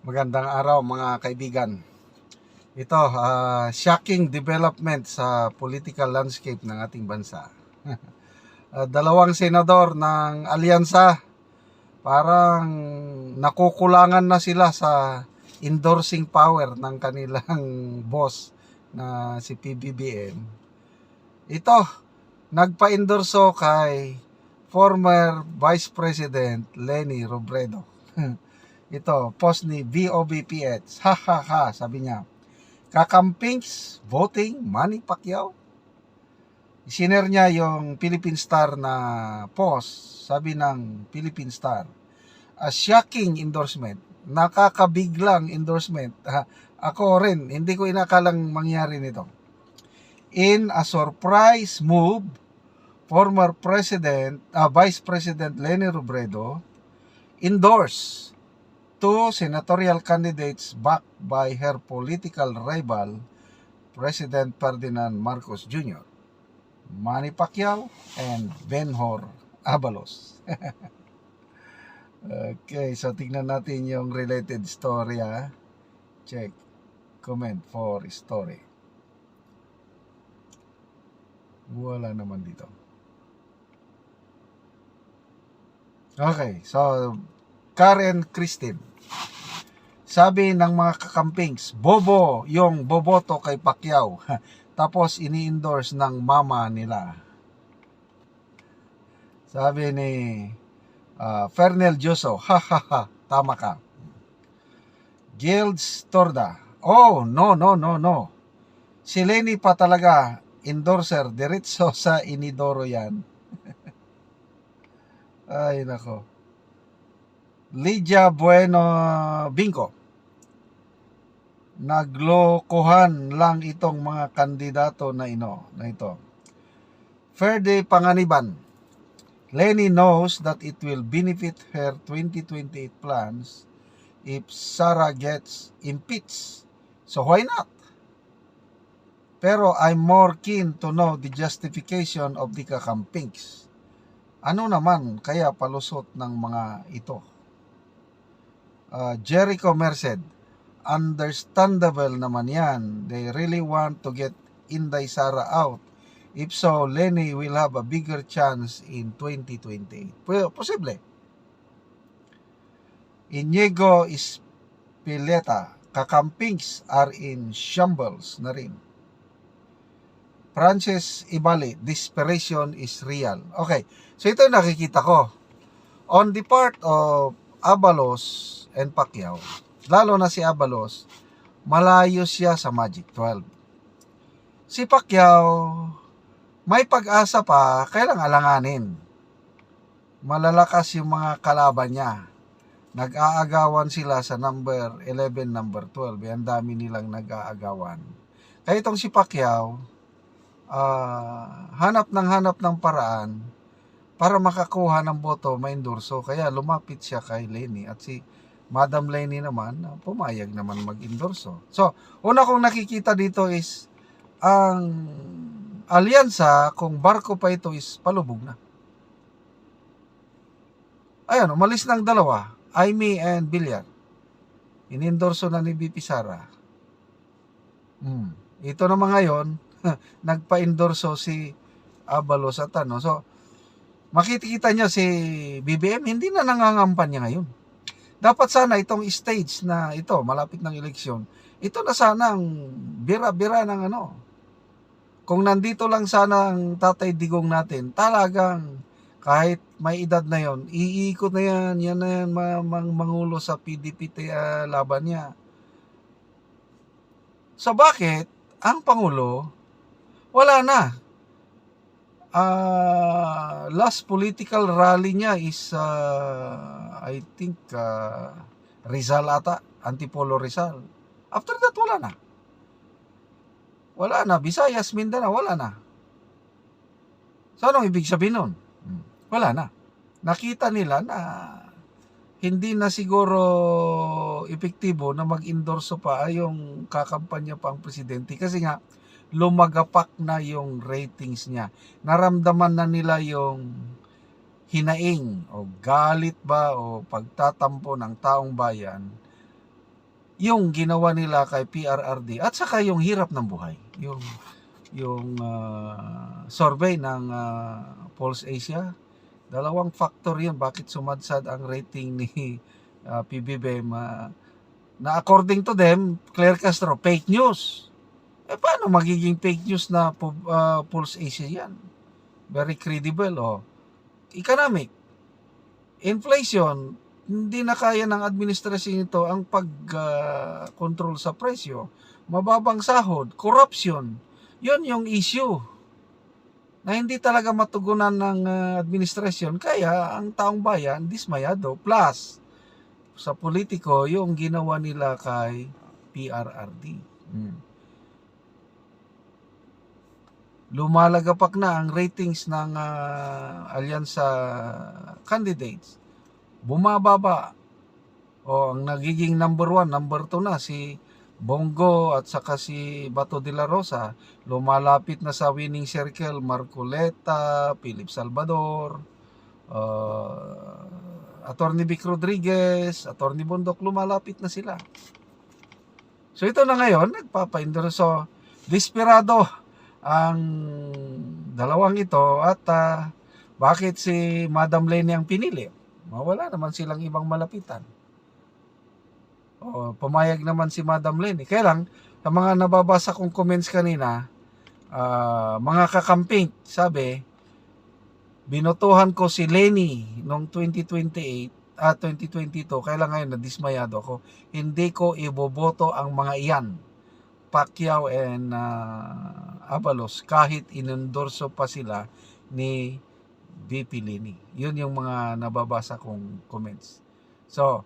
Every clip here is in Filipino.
Magandang araw mga kaibigan. Ito, shocking development sa political landscape ng ating bansa. Dalawang senador ng alyansa, parang nakukulangan na sila sa endorsing power ng kanilang boss na si PBBM. Ito, nagpa-endorso kay former Vice President Leni Robredo. Ito, post ni VOBPH. Ha ha ha, sabi niya. Kakampings, voting, Manny Pacquiao. Sinare niya yung Philippine Star na post. Sabi ng Philippine Star, a shocking endorsement. Nakakabiglang endorsement. Ako rin, hindi ko inakalang mangyari nito. In a surprise move, former Vice President Leni Robredo endorsed two senatorial candidates backed by her political rival, President Ferdinand Marcos Jr., Manny Pacquiao and Benhur Abalos. Okay, so tignan natin yung related story. Check, comment for story. Wala naman dito. Okay, so Karen Christine. Sabi ng mga kakampings, bobo yung boboto kay Pacquiao. Tapos ini-endorse ng mama nila. Sabi ni Fernel Joso, ha ha ha, tama ka. Gilds Torda, oh no. Si Leni pa talaga endorser, diretso sa inidoro yan. Ay nako. Lydia Bueno Binco, naglokohan lang itong mga kandidato na ito. Ferde Panganiban, Leni knows that it will benefit her 2028 plans if Sara gets impeached. So why not? Pero I'm more keen to know the justification of the kakampings. Ano naman kaya palusot ng mga ito? Jericho Merced, understandable naman yan. They really want to get Inday Sara out. If so, Leni will have a bigger chance in 2028. Posible. Inigo Espileta, kakampings are in shambles na rin. Frances Ibali, desperation is real. Okay, so ito yung nakikita ko. On the part of Abalos and Pacquiao, lalo na si Abalos, malayo siya sa Magic 12. Si Pacquiao, may pag-asa pa, kailang alanganin. Malalakas yung mga kalaban niya. Nag-aagawan sila sa number 11, number 12. Ang dami nilang nag-aagawan. Kaya itong si Pacquiao, hanap ng paraan para makakuha ng boto, ma-endorso. Kaya lumapit siya kay Leni at si Madam Leni naman, pumayag naman mag-endorso. So, una kong nakikita dito is ang alyansa, kung barko pa ito, is palubog na. Ayun, umalis ng dalawa, Aimee and Villar. Inendorso na ni BP Sara. Ito naman ngayon, nagpa-endorso si Abalos at ano. So, makikita niya si BBM, hindi na nangangampanya ngayon. Dapat sana itong stage na ito, malapit ng eleksyon, ito na sana ang bira-bira ng ano. Kung nandito lang sana ang Tatay Digong natin, talagang kahit may edad na yon, iikot na yan na yan, mangulo sa PDP laban niya. So bakit ang Pangulo, wala na. Last political rally niya is I think Rizal ata, Antipolo Rizal. After that wala na. Visayas, Mindanao, wala na. So anong ibig sabihin nun? Wala na. Nakita nila na hindi na siguro epektibo na mag-endorso pa yung kakampanya pang presidente kasi nga lumagapak na yung ratings niya. Naramdaman na nila yung hinaing o galit ba o pagtatampo ng taong bayan yung ginawa nila kay PRRD at saka yung hirap ng buhay. Yung survey ng Pulse Asia, dalawang factor yun bakit sumadsad ang rating ni PBBM na according to them, Claire Castro, fake news. Paano magiging fake news na Pulse Asia yan? Very credible. Economic, inflation, hindi na kaya ng administrasyon ito ang pag-control sa presyo. Mababang sahod, corruption, yun yung issue na hindi talaga matugunan ng administrasyon. Kaya ang taong bayan dismayado. Plus, sa politiko, yung ginawa nila kay PRRD. Lumalagapak na ang ratings ng alyansa candidates. Bumababa. Ang nagiging number 1, number 2 na si Bongo at saka si Bato de la Rosa. Lumalapit na sa winning circle Marcoleta, Philip Salvador, Attorney Vic Rodriguez, Attorney Bondok, lumalapit na sila. So ito na ngayon, nagpapaindor. So, desperado ang dalawang ito at bakit si Madam Leni ang pinili? Wala naman silang ibang malapitan. Pumayag naman si Madam Leni. Kaya lang, sa mga nababasa kong comments kanina, mga kakamping, sabi, binotohan ko si Leni noong 2022, kaya lang ngayon nadismayado ako. Hindi ko iboboto ang mga iyan, Pacquiao and Abalos, kahit inendorso pa sila ni VP Leni. Yun yung mga nababasa kong comments. So,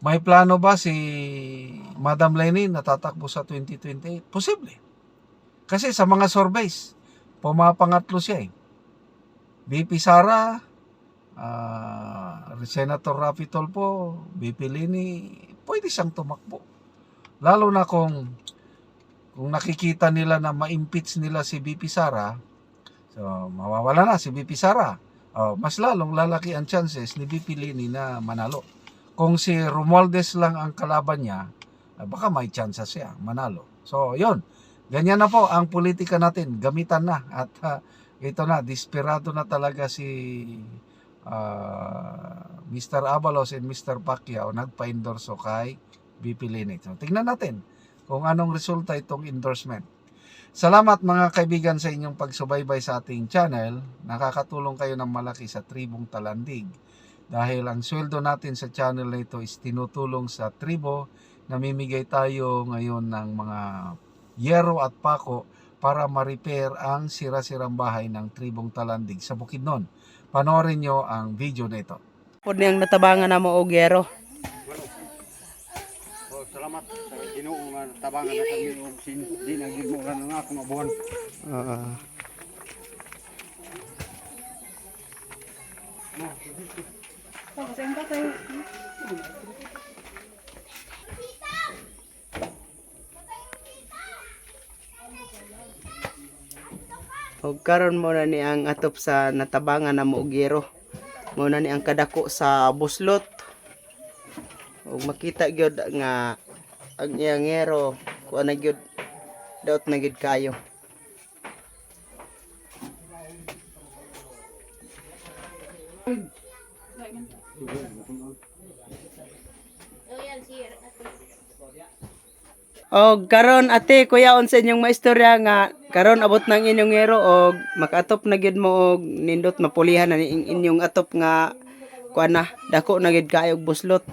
may plano ba si Madam Leni na tatakbo sa 2028? Posible. Kasi sa mga surveys, pumapangatlo siya eh. VP Sara, Senator Raffy Tulfo, VP Leni, pwede siyang tumakbo. Lalo na kung nakikita nila na ma-impeach nila si VP Sara, so mawawala na si VP Sara. Mas lalong lalaki ang chances ni VP Leni na manalo. Kung si Romualdez lang ang kalaban niya, baka may chance siya manalo. So, yun. Ganyan na po ang politika natin. Gamitan na. At ito na, desperado na talaga si Mr. Abalos and Mr. Pacquiao nagpa-endorso kay VP Leni. So, tingnan natin kung anong resulta itong endorsement. Salamat mga kaibigan sa inyong pagsubaybay sa ating channel. Nakakatulong kayo ng malaki sa Tribong Talandig. Dahil ang sweldo natin sa channel na ito is tinutulong sa tribo. Namimigay tayo ngayon ng mga yero at pako para ma-repair ang sira-sirang bahay ng Tribong Talandig sa Bukidnon. Panoorin nyo ang video na ito. Pod niyang natabangan na mo og yero. Salamat sa Ginoo nga tabangan na kami og di na gid mo nga akong abuhan. Og karon mo na ni ang atop sa natabangan na mo og yero. Mo na ni ang kadako sa buslot. Og makita gyud nga ang iyang yero kuan na gyud daot na gyud kayo. Og karon ate kuya unsa inyong maistorya nga karon abot nang inyong yero og makaatop na gyud mo og nindot mapulihan na inyong atop nga kuan na dako na gyud kayo og buslot.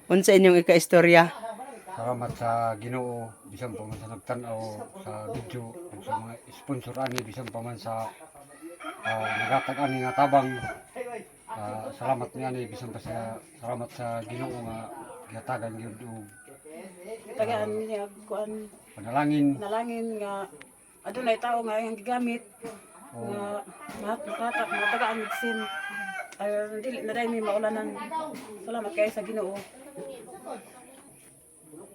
Unsa inyong ika-istorya? Salamat sa Ginoo bisan pa man sa nagtan-aw sa video ug sa mga sponsor ani bisan pa man sa nagatag ani nga tabang. Salamat niya bisan pa sa salamat sa Ginoo nga gihatagan gyud og tagaan niya kuan panalangin. nalangin nga adunay tao nga iyang gigamit nga makatak nga tagaan sin dili na dai mi maulanan. Salamat kay sa Ginoo.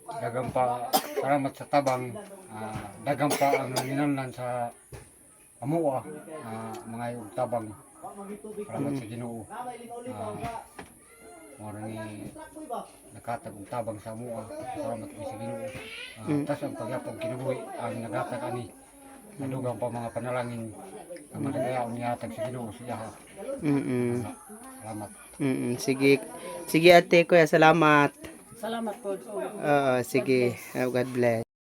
Dagang pa salamat sa tabang. Dagang pa ang nanginahanglan sa amuwa mga ug tabang. Salamat sa Ginoo. Mara ni nakatag og tabang sa amuha. Salamat kay sa Ginoo. Tas ang pagyapon kinabuhi ang nagatag ani. Nadugang pa mga panalangin ang madagayaon nihatag sa Ginoo siya. Mm. Salamat. Sige. Sige ate, kuya, salamat. Salamat po. Oo, sige. God bless.